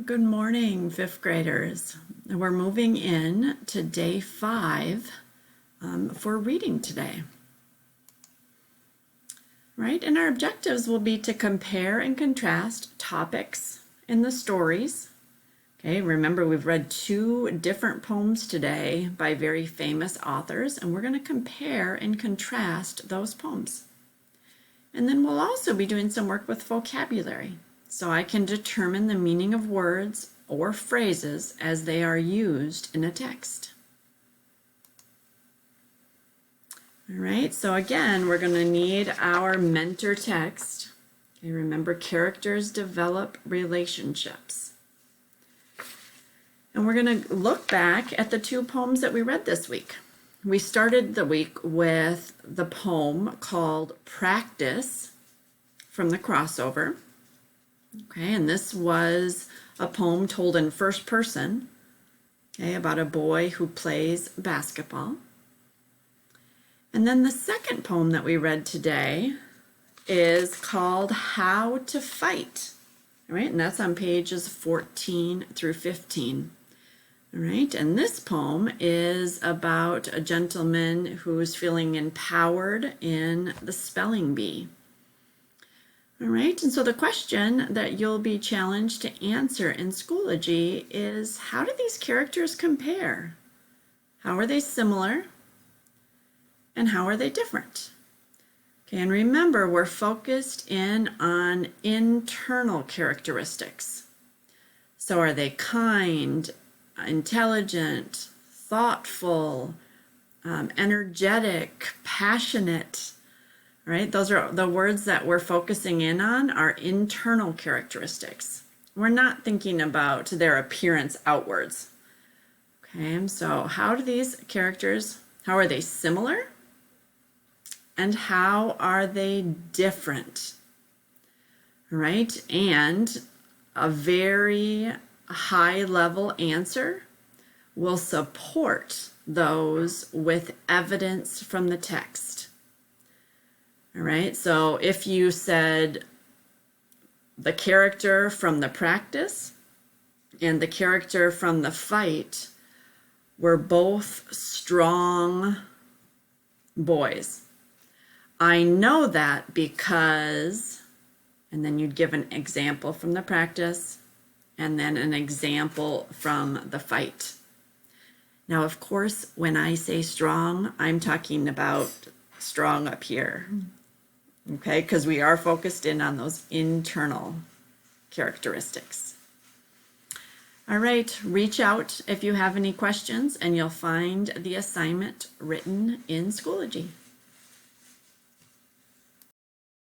Good morning, fifth graders. We're moving in to day 5 for reading today. Right, and our objectives will be to compare and contrast topics in the stories. Okay, remember we've read 2 different poems today by very famous authors, and we're going to compare and contrast those poems. And then we'll also be doing some work with vocabulary, so I can determine the meaning of words or phrases as they are used in a text. All right, so again, we're going to need our mentor text. Okay, remember, characters develop relationships. And we're going to look back at the 2 poems that we read this week. We started the week with the poem called Practice from the Crossover. Okay, and this was a poem told in first person, okay, about a boy who plays basketball. And then the second poem that we read today is called How to Fight. All right, and that's on pages 14 through 15. All right, and this poem is about a gentleman who is feeling empowered in the spelling bee. All right, and so the question that you'll be challenged to answer in Schoology is, how do these characters compare? How are they similar? And how are they different? Okay, and remember, we're focused in on internal characteristics. So are they kind, intelligent, thoughtful, energetic, passionate? Right? Those are the words that we're focusing in on, are internal characteristics. We're not thinking about their appearance outwards. Okay, so how do these characters, how are they similar? And how are they different? Right? And a very high level answer will support those with evidence from the text. All right, so if you said the character from the practice and the character from the fight were both strong boys, I know that because, and then you'd give an example from the practice and then an example from the fight. Now, of course, when I say strong, I'm talking about strong up here. Okay, because we are focused in on those internal characteristics. All right, reach out if you have any questions, and you'll find the assignment written in Schoology.